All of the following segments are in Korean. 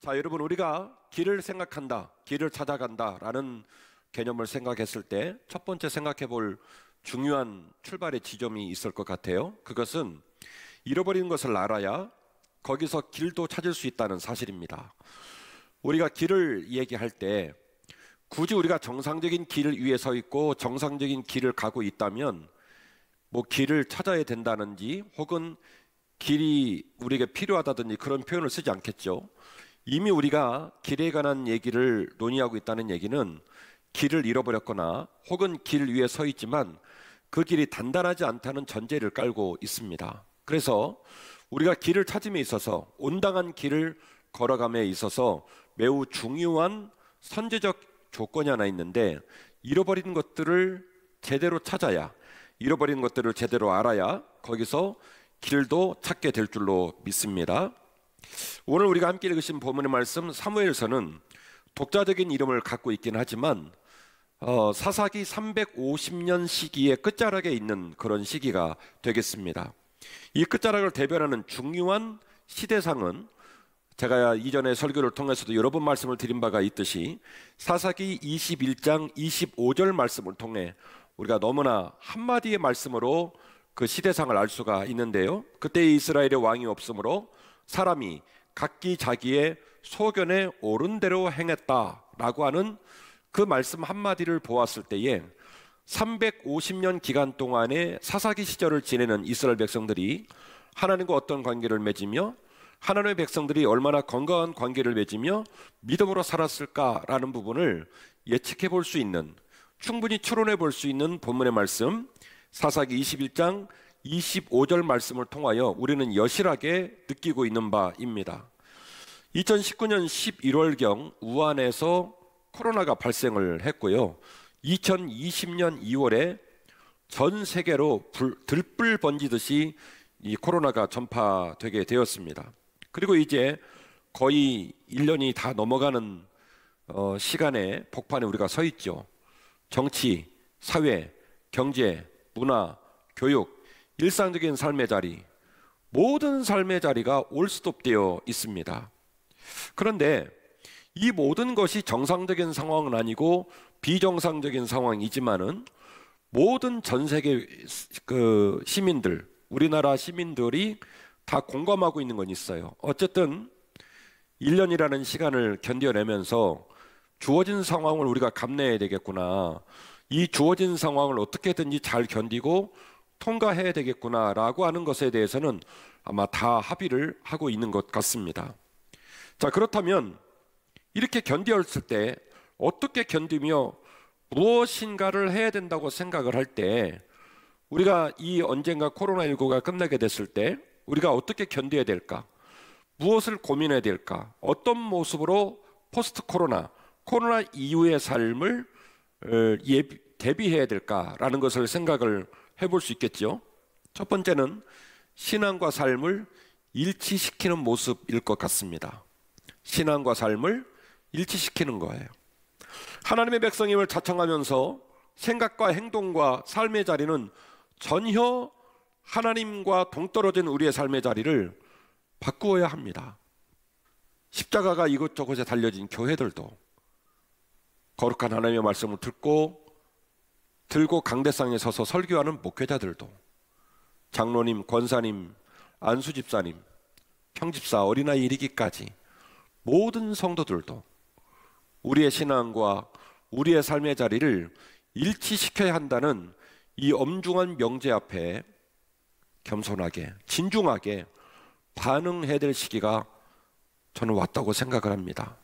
자, 여러분, 우리가 길을 생각한다, 길을 찾아간다라는 개념을 생각했을 때 첫 번째 생각해 볼 중요한 출발의 지점이 있을 것 같아요. 그것은 잃어버린 것을 알아야 거기서 길도 찾을 수 있다는 사실입니다. 우리가 길을 얘기할 때 굳이 우리가 정상적인 길 위에 서 있고 정상적인 길을 가고 있다면 뭐 길을 찾아야 된다는지 혹은 길이 우리에게 필요하다든지 그런 표현을 쓰지 않겠죠. 이미 우리가 길에 관한 얘기를 논의하고 있다는 얘기는 길을 잃어버렸거나 혹은 길 위에 서 있지만 그 길이 단단하지 않다는 전제를 깔고 있습니다. 그래서 우리가 길을 찾음에 있어서 온당한 길을 걸어감에 있어서 매우 중요한 선제적 조건이 하나 있는데, 잃어버린 것들을 제대로 찾아야, 잃어버린 것들을 제대로 알아야 거기서 길도 찾게 될 줄로 믿습니다. 오늘 우리가 함께 읽으신 본문의 말씀 사무엘서는 독자적인 이름을 갖고 있긴 하지만 사사기 350년 시기의 끝자락에 있는 그런 시기가 되겠습니다. 이 끝자락을 대변하는 중요한 시대상은 제가 이전에 설교를 통해서도 여러 번 말씀을 드린 바가 있듯이 사사기 21장 25절 말씀을 통해 우리가 너무나 한마디의 말씀으로 그 시대상을 알 수가 있는데요. 그때 이스라엘의 왕이 없으므로 사람이 각기 자기의 소견에 옳은 대로 행했다라고 하는 그 말씀 한마디를 보았을 때에 350년 기간 동안의 사사기 시절을 지내는 이스라엘 백성들이 하나님과 어떤 관계를 맺으며 하나님의 백성들이 얼마나 건강한 관계를 맺으며 믿음으로 살았을까라는 부분을 예측해 볼 수 있는, 충분히 추론해 볼 수 있는 본문의 말씀 사사기 21장 25절 말씀을 통하여 우리는 여실하게 느끼고 있는 바입니다. 2019년 11월경 우한에서 코로나가 발생을 했고요. 2020년 2월에 전 세계로 들불 번지듯이 이 코로나가 전파되게 되었습니다. 그리고 이제 거의 1년이 다 넘어가는 시간에 복판에 우리가 서 있죠. 정치, 사회, 경제, 문화, 교육, 일상적인 삶의 자리, 모든 삶의 자리가 올스톱되어 있습니다. 그런데 이 모든 것이 정상적인 상황은 아니고 비정상적인 상황이지만은 모든 전 세계 그 시민들, 우리나라 시민들이 다 공감하고 있는 건 있어요. 어쨌든 1년이라는 시간을 견뎌내면서 주어진 상황을 우리가 감내해야 되겠구나, 이 주어진 상황을 어떻게든지 잘 견디고 통과해야 되겠구나라고 하는 것에 대해서는 아마 다 합의를 하고 있는 것 같습니다. 자, 그렇다면 이렇게 견디었을 때 어떻게 견디며 무엇인가를 해야 된다고 생각을 할 때 우리가 이 언젠가 코로나19가 끝나게 됐을 때 우리가 어떻게 견뎌야 될까? 무엇을 고민해야 될까? 어떤 모습으로 포스트 코로나 이후의 삶을 대비해야 될까라는 것을 생각을 해볼 수 있겠죠. 첫 번째는 신앙과 삶을 일치시키는 모습일 것 같습니다. 신앙과 삶을 일치시키는 거예요. 하나님의 백성임을 자청하면서 생각과 행동과 삶의 자리는 전혀 하나님과 동떨어진 우리의 삶의 자리를 바꾸어야 합니다. 십자가가 이곳저곳에 달려진 교회들도 거룩한 하나님의 말씀을 들고 강대상에 서서 설교하는 목회자들도, 장로님, 권사님, 안수집사님, 평집사, 어린아이 이르기까지 모든 성도들도 우리의 신앙과 우리의 삶의 자리를 일치시켜야 한다는 이 엄중한 명제 앞에 겸손하게, 진중하게 반응해야 될 시기가 저는 왔다고 생각을 합니다.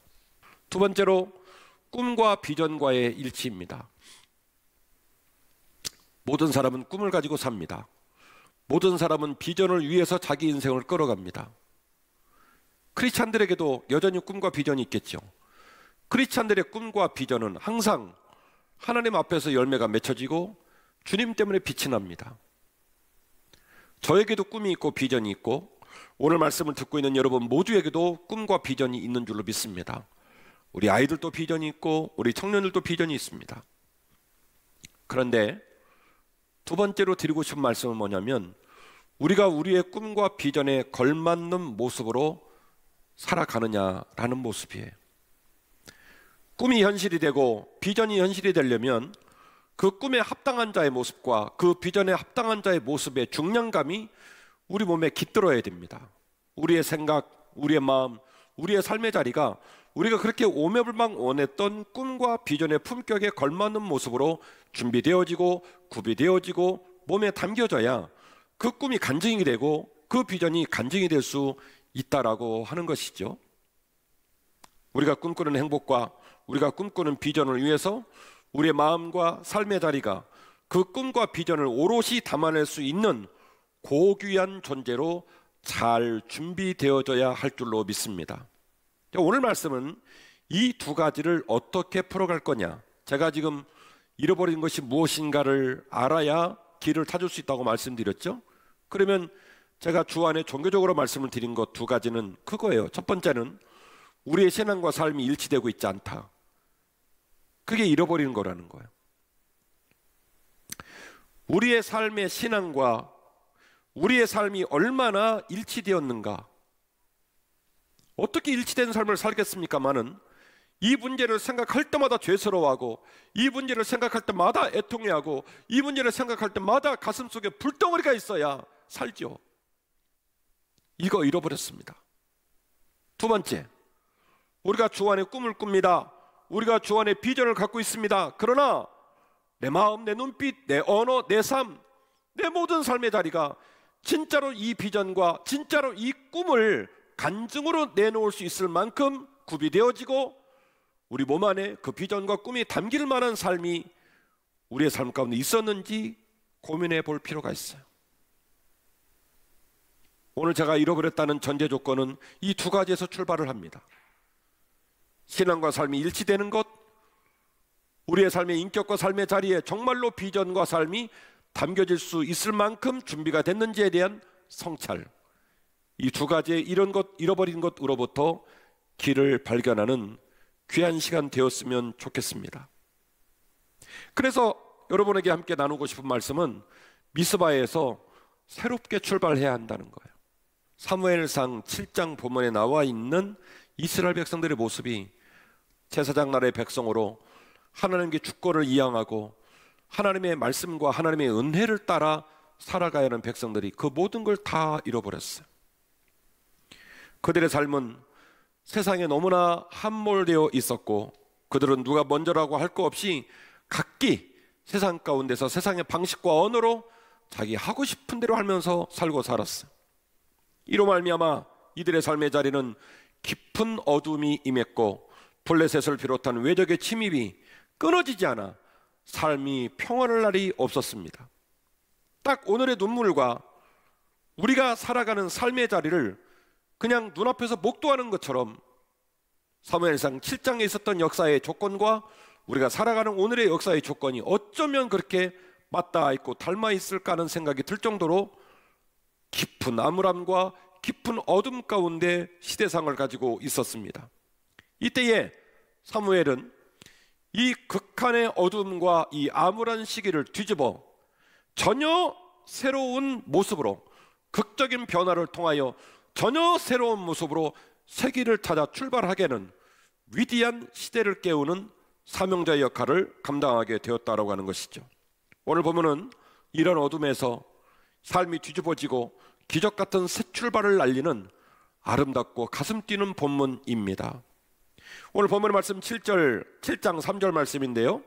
두 번째로 꿈과 비전과의 일치입니다. 모든 사람은 꿈을 가지고 삽니다. 모든 사람은 비전을 위해서 자기 인생을 끌어갑니다. 크리스찬들에게도 여전히 꿈과 비전이 있겠죠. 크리스찬들의 꿈과 비전은 항상 하나님 앞에서 열매가 맺혀지고 주님 때문에 빛이 납니다. 저에게도 꿈이 있고 비전이 있고 오늘 말씀을 듣고 있는 여러분 모두에게도 꿈과 비전이 있는 줄로 믿습니다. 우리 아이들도 비전이 있고 우리 청년들도 비전이 있습니다. 그런데 두 번째로 드리고 싶은 말씀은 뭐냐면 우리가 우리의 꿈과 비전에 걸맞는 모습으로 살아가느냐라는 모습이에요. 꿈이 현실이 되고 비전이 현실이 되려면 그 꿈에 합당한 자의 모습과 그 비전에 합당한 자의 모습의 중량감이 우리 몸에 깃들어야 됩니다. 우리의 생각, 우리의 마음, 우리의 삶의 자리가 우리가 그렇게 오매불망 원했던 꿈과 비전의 품격에 걸맞는 모습으로 준비되어지고 구비되어지고 몸에 담겨져야 그 꿈이 간증이 되고 그 비전이 간증이 될 수 있다라고 하는 것이죠. 우리가 꿈꾸는 행복과 우리가 꿈꾸는 비전을 위해서 우리의 마음과 삶의 자리가 그 꿈과 비전을 오롯이 담아낼 수 있는 고귀한 존재로 잘 준비되어져야 할 줄로 믿습니다. 오늘 말씀은 이 두 가지를 어떻게 풀어갈 거냐, 제가 지금 잃어버린 것이 무엇인가를 알아야 길을 찾을 수 있다고 말씀드렸죠. 그러면 제가 주안에 종교적으로 말씀을 드린 것 두 가지는 그거예요. 첫 번째는 우리의 신앙과 삶이 일치되고 있지 않다. 그게 잃어버리는 거라는 거예요. 우리의 삶의 신앙과 우리의 삶이 얼마나 일치되었는가, 어떻게 일치된 삶을 살겠습니까마는 이 문제를 생각할 때마다 죄스러워하고 이 문제를 생각할 때마다 애통해하고 이 문제를 생각할 때마다 가슴속에 불덩어리가 있어야 살죠. 이거 잃어버렸습니다. 두 번째, 우리가 주 안에 꿈을 꿉니다. 우리가 주 안에 비전을 갖고 있습니다. 그러나 내 마음, 내 눈빛, 내 언어, 내 삶, 내 모든 삶의 자리가 진짜로 이 비전과 진짜로 이 꿈을 간증으로 내놓을 수 있을 만큼 구비되어지고 우리 몸 안에 그 비전과 꿈이 담길 만한 삶이 우리의 삶 가운데 있었는지 고민해 볼 필요가 있어요. 오늘 제가 잃어버렸다는 전제 조건은 이 두 가지에서 출발을 합니다. 신앙과 삶이 일치되는 것, 우리의 삶의 인격과 삶의 자리에 정말로 비전과 삶이 담겨질 수 있을 만큼 준비가 됐는지에 대한 성찰, 이 두 가지의 잃어버린 것으로부터 길을 발견하는 귀한 시간 되었으면 좋겠습니다. 그래서 여러분에게 함께 나누고 싶은 말씀은 미스바에서 새롭게 출발해야 한다는 거예요. 사무엘상 7장 본문에 나와 있는 이스라엘 백성들의 모습이 제사장 나라의 백성으로 하나님께 주권을 이양하고 하나님의 말씀과 하나님의 은혜를 따라 살아가야 하는 백성들이 그 모든 걸 다 잃어버렸어요. 그들의 삶은 세상에 너무나 함몰되어 있었고 그들은 누가 먼저라고 할 거 없이 각기 세상 가운데서 세상의 방식과 언어로 자기 하고 싶은 대로 하면서 살고 살았어요. 이로 말미암아 이들의 삶의 자리는 깊은 어둠이 임했고 블레셋을 비롯한 외적의 침입이 끊어지지 않아 삶이 평안할 날이 없었습니다. 딱 오늘의 눈물과 우리가 살아가는 삶의 자리를 그냥 눈앞에서 목도하는 것처럼 사무엘상 7장에 있었던 역사의 조건과 우리가 살아가는 오늘의 역사의 조건이 어쩌면 그렇게 맞닿아 있고 닮아 있을까 하는 생각이 들 정도로 깊은 암울함과 깊은 어둠 가운데 시대상을 가지고 있었습니다. 이때에 사무엘은 이 극한의 어둠과 이 암울한 시기를 뒤집어 전혀 새로운 모습으로, 극적인 변화를 통하여 전혀 새로운 모습으로 새 길을 찾아 출발하게는 위대한 시대를 깨우는 사명자의 역할을 감당하게 되었다라고 하는 것이죠. 오늘 보면은 이런 어둠에서 삶이 뒤집어지고 기적 같은 새 출발을 알리는 아름답고 가슴 뛰는 본문입니다. 오늘 본문의 말씀 7장 3절 말씀인데요,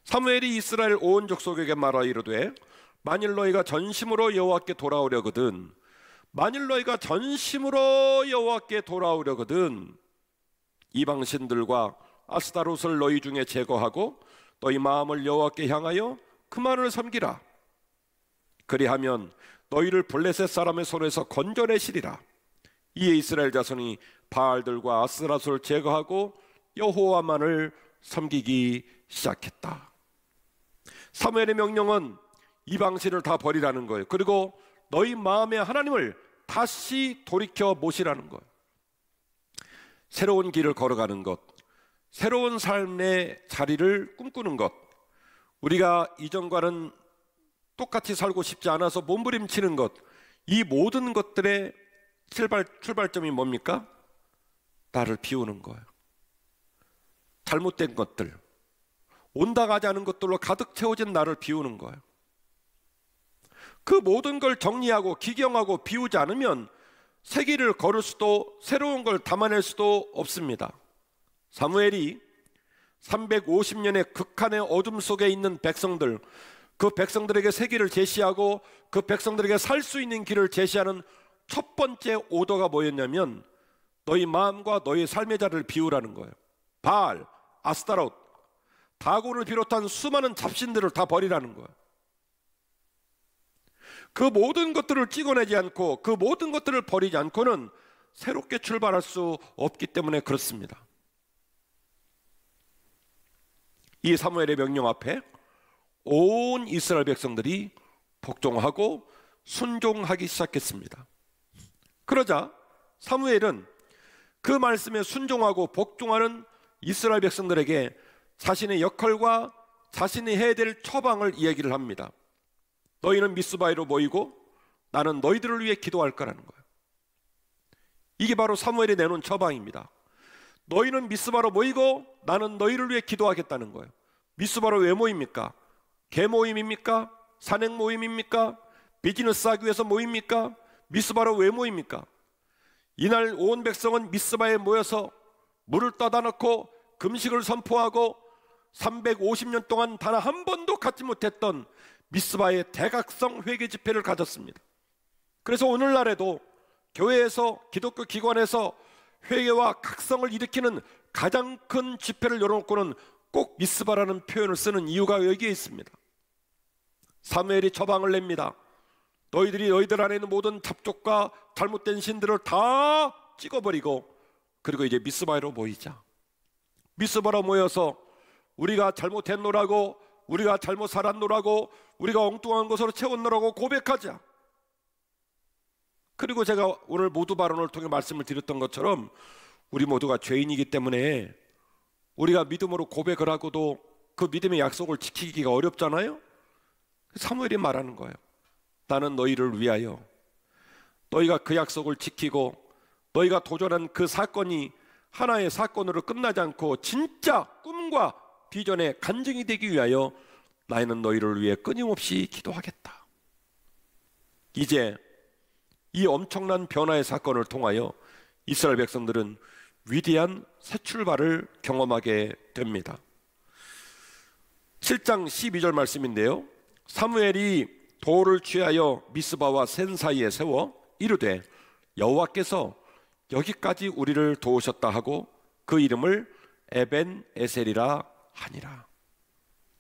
사무엘이 이스라엘 온 족속에게 말하여 이르되 만일 너희가 전심으로 여호와께 돌아오려거든, 만일 너희가 전심으로 여호와께 돌아오려거든 이방 신들과 아스타롯을 너희 중에 제거하고 너희 마음을 여호와께 향하여 그만을 섬기라. 그리하면 너희를 블레셋 사람의 손에서 건져내시리라. 이에 이스라엘 자손이 바알들과 아스타롯을 제거하고 여호와만을 섬기기 시작했다. 사무엘의 명령은 이방신을 다 버리라는 거예요. 그리고 너희 마음의 하나님을 다시 돌이켜 모시라는 거예요. 새로운 길을 걸어가는 것, 새로운 삶의 자리를 꿈꾸는 것, 우리가 이전과는 똑같이 살고 싶지 않아서 몸부림치는 것, 이 모든 것들의 출발점이 뭡니까? 나를 비우는 거예요. 잘못된 것들, 온당하지 않은 것들로 가득 채워진 나를 비우는 거예요. 그 모든 걸 정리하고 기경하고 비우지 않으면 새 길을 걸을 수도 새로운 걸 담아낼 수도 없습니다. 사무엘이 350년의 극한의 어둠 속에 있는 백성들, 그 백성들에게 새 길을 제시하고 그 백성들에게 살 수 있는 길을 제시하는 첫 번째 오더가 뭐였냐면 너희 마음과 너희 삶의 자리를 비우라는 거예요. 바알, 아스타롯, 다곤을 비롯한 수많은 잡신들을 다 버리라는 거예요. 그 모든 것들을 찍어내지 않고 그 모든 것들을 버리지 않고는 새롭게 출발할 수 없기 때문에 그렇습니다. 이 사무엘의 명령 앞에 온 이스라엘 백성들이 복종하고 순종하기 시작했습니다. 그러자 사무엘은 그 말씀에 순종하고 복종하는 이스라엘 백성들에게 자신의 역할과 자신이 해야 될 처방을 이야기를 합니다. 너희는 미스바에로 모이고 나는 너희들을 위해 기도할 거라는 거예요. 이게 바로 사무엘이 내놓은 처방입니다. 너희는 미스바로 모이고 나는 너희를 위해 기도하겠다는 거예요. 미스바로 왜 모입니까? 개 모임입니까? 산행 모임입니까? 비즈니스 하기 위해서 모입니까? 미스바로 왜 모입니까? 이날 온 백성은 미스바에 모여서 물을 떠다 놓고 금식을 선포하고 350년 동안 단 한 번도 갖지 못했던 미스바의 대각성 회개 집회를 가졌습니다. 그래서 오늘날에도 교회에서 기독교 기관에서 회개와 각성을 일으키는 가장 큰 집회를 열어놓고는 꼭 미스바라는 표현을 쓰는 이유가 여기에 있습니다. 사무엘이 처방을 냅니다. 너희들이 너희들 안에 있는 모든 잡족과 잘못된 신들을 다 찍어버리고 그리고 이제 미스바로 모이자. 미스바로 모여서 우리가 잘못했노라고, 우리가 잘못 살았노라고, 우리가 엉뚱한 것으로 채웠노라고 고백하자. 그리고 제가 오늘 모두 발언을 통해 말씀을 드렸던 것처럼 우리 모두가 죄인이기 때문에 우리가 믿음으로 고백을 하고도 그 믿음의 약속을 지키기가 어렵잖아요. 사무엘이 말하는 거예요. 나는 너희를 위하여, 너희가 그 약속을 지키고 너희가 도전한 그 사건이 하나의 사건으로 끝나지 않고 진짜 꿈과 비전의 간증이 되기 위하여 나는 너희를 위해 끊임없이 기도하겠다. 이제 이 엄청난 변화의 사건을 통하여 이스라엘 백성들은 위대한 새 출발을 경험하게 됩니다. 7장 12절 말씀인데요, 사무엘이 돌을 취하여 미스바와 센 사이에 세워 이르되 여호와께서 여기까지 우리를 도우셨다 하고 그 이름을 에벤 에셀이라 하니라.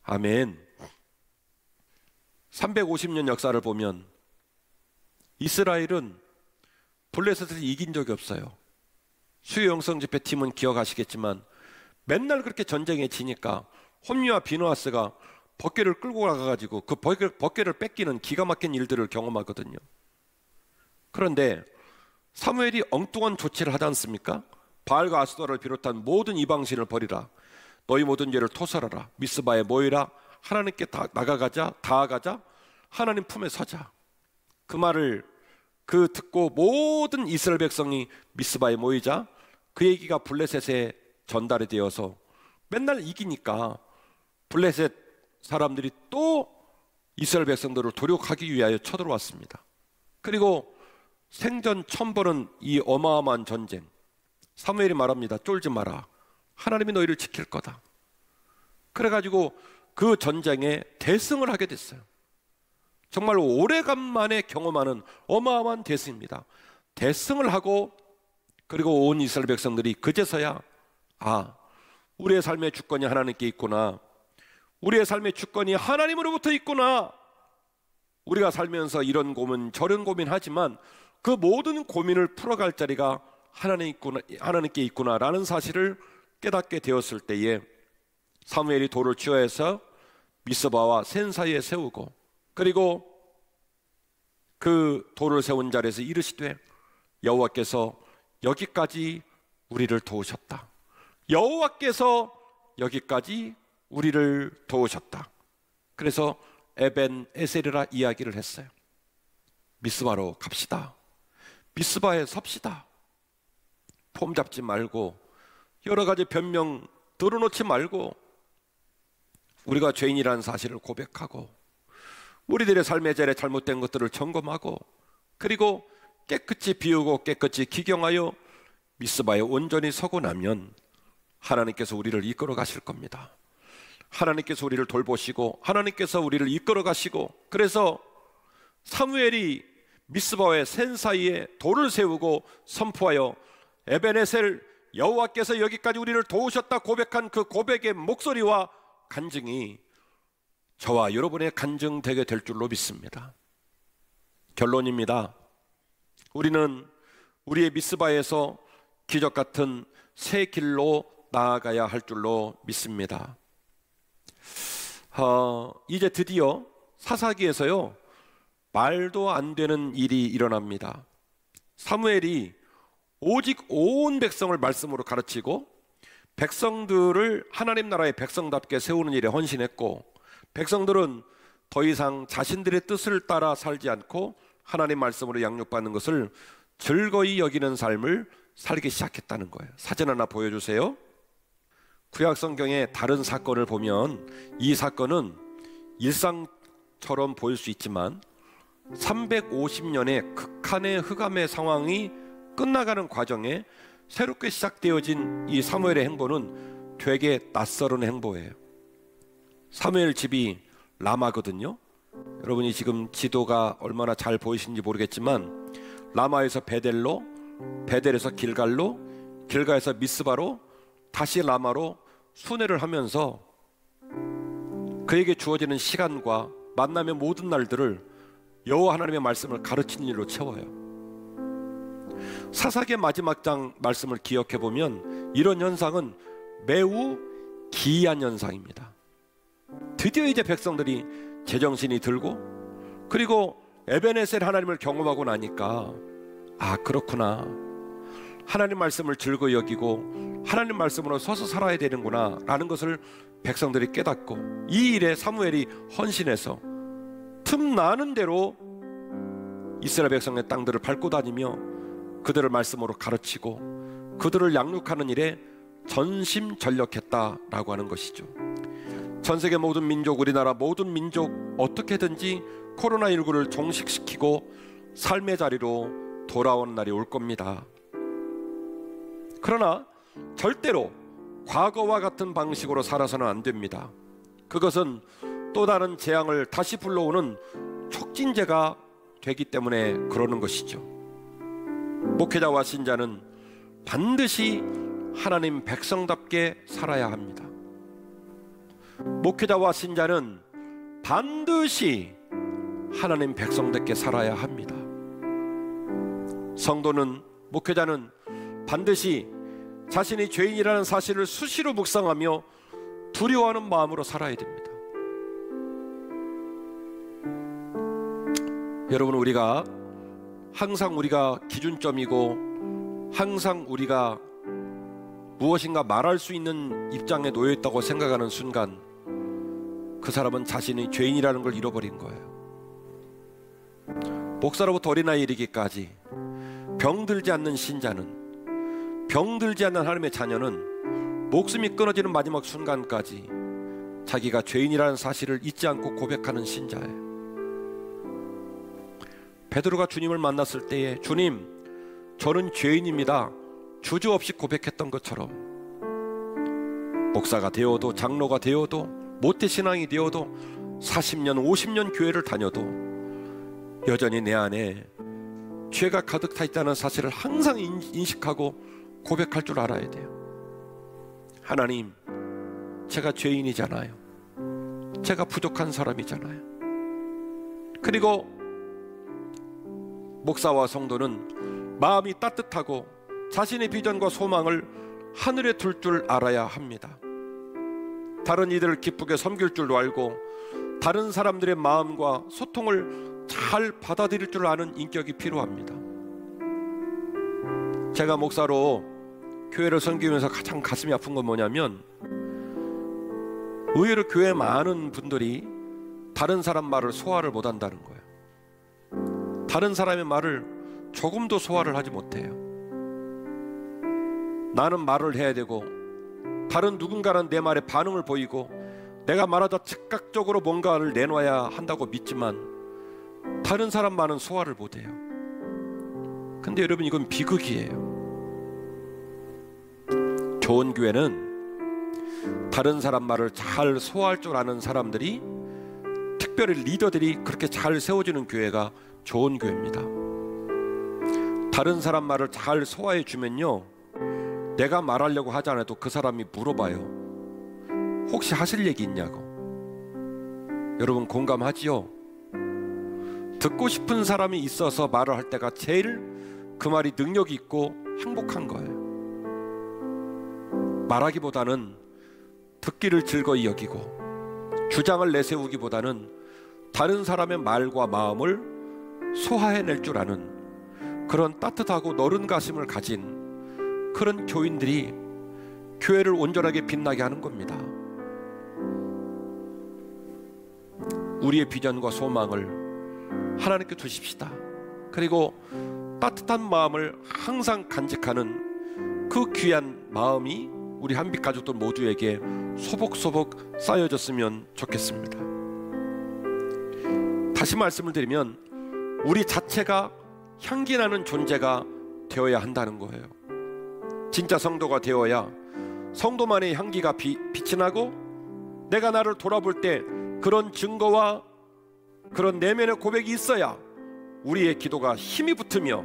아멘. 350년 역사를 보면 이스라엘은 블레셋을 이긴 적이 없어요. 수요 영성 집회 팀은 기억하시겠지만 맨날 그렇게 전쟁에 지니까 홈리와 비누아스가 벗개를 끌고 가가지고 그 벗개를 뺏기는 기가 막힌 일들을 경험하거든요. 그런데 사무엘이 엉뚱한 조치를 하지 않습니까? 바알과 아스도라를 비롯한 모든 이방신을 버리라. 너희 모든 죄를 토설하라. 미스바에 모이라. 하나님께 다가가자. 하나님 품에 서자. 그 말을 듣고 모든 이스라엘 백성이 미스바에 모이자 그 얘기가 블레셋에 전달이 되어서 맨날 이기니까 블레셋 사람들이 또 이스라엘 백성들을 도륙하기 위하여 쳐들어왔습니다. 그리고 생전 처음 보는 이 어마어마한 전쟁, 사무엘이 말합니다. 쫄지 마라. 하나님이 너희를 지킬 거다. 그래가지고 그 전쟁에 대승을 하게 됐어요. 정말 오래간만에 경험하는 어마어마한 대승입니다. 대승을 하고 그리고 온 이스라엘 백성들이 그제서야 우리의 삶의 주권이 하나님께 있구나. 우리의 삶의 주권이 하나님으로부터 있구나. 우리가 살면서 이런 고민 저런 고민하지만 그 모든 고민을 풀어갈 자리가 하나님께 있구나라는 사실을 깨닫게 되었을 때에 사무엘이 돌을 취하여서 미스바와 센 사이에 세우고 그리고 그 돌을 세운 자리에서 이르시되 여호와께서 여기까지 우리를 도우셨다. 여호와께서 여기까지 우리를 도우셨다. 그래서 에벤 에셀이라 이야기를 했어요. 미스바로 갑시다. 미스바에 섭시다. 폼 잡지 말고 여러 가지 변명 들어놓지 말고 우리가 죄인이라는 사실을 고백하고 우리들의 삶의 자리에 잘못된 것들을 점검하고 그리고 깨끗이 비우고 깨끗이 기경하여 미스바에 온전히 서고 나면 하나님께서 우리를 이끌어 가실 겁니다. 하나님께서 우리를 돌보시고 하나님께서 우리를 이끌어 가시고, 그래서 사무엘이 미스바의 센 사이에 돌을 세우고 선포하여 에베네셀 여호와께서 여기까지 우리를 도우셨다 고백한 그 고백의 목소리와 간증이 저와 여러분의 간증되게 될 줄로 믿습니다. 결론입니다. 우리는 우리의 미스바에서 기적 같은 새 길로 나아가야 할 줄로 믿습니다. 이제 드디어 사사기에서요 말도 안 되는 일이 일어납니다. 사무엘이 오직 온 백성을 말씀으로 가르치고 백성들을 하나님 나라의 백성답게 세우는 일에 헌신했고, 백성들은 더 이상 자신들의 뜻을 따라 살지 않고 하나님 말씀으로 양육받는 것을 즐거이 여기는 삶을 살기 시작했다는 거예요. 사진 하나 보여주세요. 구약 성경의 다른 사건을 보면 이 사건은 일상처럼 보일 수 있지만 350년의 극한의 흑암의 상황이 끝나가는 과정에 새롭게 시작되어진 이 사무엘의 행보는 되게 낯설은 행보예요. 사무엘 집이 라마거든요. 여러분이 지금 지도가 얼마나 잘 보이시는지 모르겠지만 라마에서 베델로, 베델에서 길갈로, 길갈에서 미스바로, 다시 라마로 순회를 하면서 그에게 주어지는 시간과 만남의 모든 날들을 여호와 하나님의 말씀을 가르치는 일로 채워요. 사사기의 마지막 장 말씀을 기억해 보면 이런 현상은 매우 기이한 현상입니다. 드디어 이제 백성들이 제정신이 들고 그리고 에베네셀 하나님을 경험하고 나니까 아 그렇구나, 하나님 말씀을 즐거이 여기고 하나님 말씀으로 서서 살아야 되는구나 라는 것을 백성들이 깨닫고, 이 일에 사무엘이 헌신해서 틈나는 대로 이스라엘 백성의 땅들을 밟고 다니며 그들을 말씀으로 가르치고 그들을 양육하는 일에 전심전력했다라고 하는 것이죠. 전 세계 모든 민족, 우리나라 모든 민족 어떻게든지 코로나19를 종식시키고 삶의 자리로 돌아오는 날이 올 겁니다. 그러나 절대로 과거와 같은 방식으로 살아서는 안 됩니다. 그것은 또 다른 재앙을 다시 불러오는 촉진제가 되기 때문에 그러는 것이죠. 목회자와 신자는 반드시 하나님 백성답게 살아야 합니다. 목회자와 신자는 반드시 하나님 백성답게 살아야 합니다. 성도는, 목회자는 반드시 자신이 죄인이라는 사실을 수시로 묵상하며 두려워하는 마음으로 살아야 됩니다. 여러분, 우리가 항상 우리가 기준점이고 항상 우리가 무엇인가 말할 수 있는 입장에 놓여 있다고 생각하는 순간 그 사람은 자신이 죄인이라는 걸 잃어버린 거예요. 목사로부터 어린아이 이르기까지 병들지 않는 신자는, 병들지 않는 하나님의 자녀는 목숨이 끊어지는 마지막 순간까지 자기가 죄인이라는 사실을 잊지 않고 고백하는 신자예요. 베드로가 주님을 만났을 때에 주님, 저는 죄인입니다 주저없이 고백했던 것처럼 목사가 되어도 장로가 되어도 모태신앙이 되어도 40년 50년 교회를 다녀도 여전히 내 안에 죄가 가득 차 있다는 사실을 항상 인식하고 고백할 줄 알아야 돼요. 하나님, 제가 죄인이잖아요. 제가 부족한 사람이잖아요. 그리고 목사와 성도는 마음이 따뜻하고 자신의 비전과 소망을 하늘에 둘 줄 알아야 합니다. 다른 이들을 기쁘게 섬길 줄도 알고 다른 사람들의 마음과 소통을 잘 받아들일 줄 아는 인격이 필요합니다. 제가 목사로 교회를 섬기면서 가장 가슴이 아픈 건 뭐냐면 의외로 교회에 많은 분들이 다른 사람 말을 소화를 못한다는 거예요. 다른 사람의 말을 조금도 소화를 하지 못해요. 나는 말을 해야 되고 다른 누군가는 내 말에 반응을 보이고 내가 말하자 즉각적으로 뭔가를 내놔야 한다고 믿지만 다른 사람 말은 소화를 못해요. 근데 여러분, 이건 비극이에요. 좋은 교회는 다른 사람 말을 잘 소화할 줄 아는 사람들이, 특별히 리더들이 그렇게 잘 세워지는 교회가 좋은 교회입니다. 다른 사람 말을 잘 소화해 주면요, 내가 말하려고 하지 않아도 그 사람이 물어봐요. 혹시 하실 얘기 있냐고. 여러분 공감하지요? 듣고 싶은 사람이 있어서 말을 할 때가 제일 그 말이 능력이 있고 행복한 거예요. 말하기보다는 듣기를 즐거이 여기고 주장을 내세우기보다는 다른 사람의 말과 마음을 소화해낼 줄 아는 그런 따뜻하고 너른 가슴을 가진 그런 교인들이 교회를 온전하게 빛나게 하는 겁니다. 우리의 비전과 소망을 하나님께 두십시다. 그리고 따뜻한 마음을 항상 간직하는 그 귀한 마음이 우리 한빛 가족들 모두에게 소복소복 쌓여졌으면 좋겠습니다. 다시 말씀을 드리면 우리 자체가 향기나는 존재가 되어야 한다는 거예요. 진짜 성도가 되어야 성도만의 향기가 빛이 나고 내가 나를 돌아볼 때 그런 증거와 그런 내면의 고백이 있어야 우리의 기도가 힘이 붙으며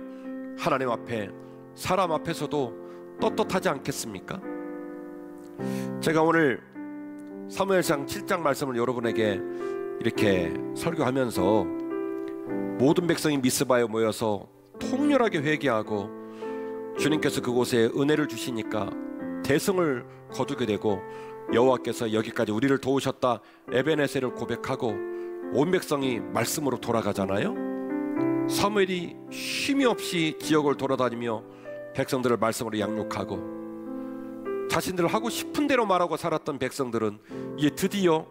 하나님 앞에 사람 앞에서도 떳떳하지 않겠습니까? 제가 오늘 사무엘상 7장 말씀을 여러분에게 이렇게 설교하면서 모든 백성이 미스바에 모여서 통렬하게 회개하고 주님께서 그곳에 은혜를 주시니까 대성을 거두게 되고 여호와께서 여기까지 우리를 도우셨다 에베네셀을 고백하고 온 백성이 말씀으로 돌아가잖아요. 사무엘이 쉼이 없이 지역을 돌아다니며 백성들을 말씀으로 양육하고 자신들 하고 싶은 대로 말하고 살았던 백성들은 이제 드디어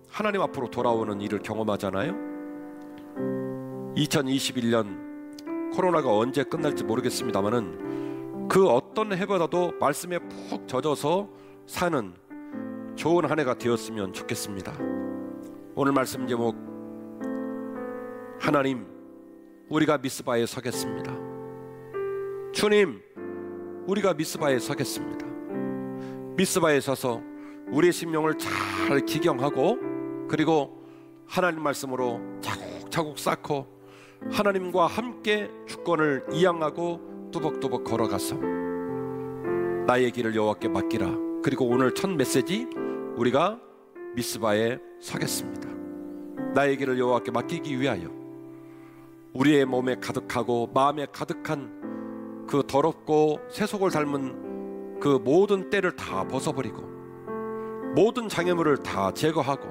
하나님 앞으로 돌아오는 일을 경험하잖아요. 2021년 코로나가 언제 끝날지 모르겠습니다만은 그 어떤 해보다도 말씀에 푹 젖어서 사는 좋은 한 해가 되었으면 좋겠습니다. 오늘 말씀 제목, 하나님 우리가 미스바에 서겠습니다. 주님 우리가 미스바에 서겠습니다. 미스바에 서서 우리의 심령을 잘 기경하고 그리고 하나님 말씀으로 차곡차곡 쌓고 하나님과 함께 주권을 이양하고 뚜벅뚜벅 걸어가서 나의 길을 여호와께 맡기라. 그리고 오늘 첫 메시지, 우리가 미스바에 서겠습니다. 나의 길을 여호와께 맡기기 위하여 우리의 몸에 가득하고 마음에 가득한 그 더럽고 세속을 닮은 그 모든 때를 다 벗어버리고 모든 장애물을 다 제거하고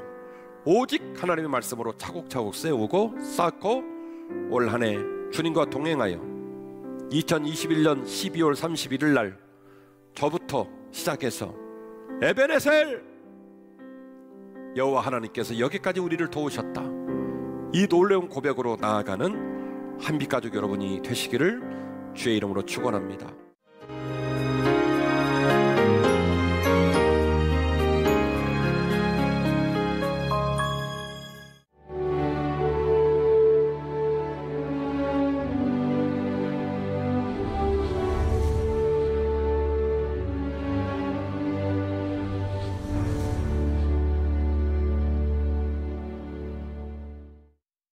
오직 하나님의 말씀으로 차곡차곡 세우고 쌓고 올 한 해 주님과 동행하여 2021년 12월 31일 날 저부터 시작해서 에베네셀, 여호와 하나님께서 여기까지 우리를 도우셨다, 이 놀라운 고백으로 나아가는 한빛가족 여러분이 되시기를 주의 이름으로 축원합니다.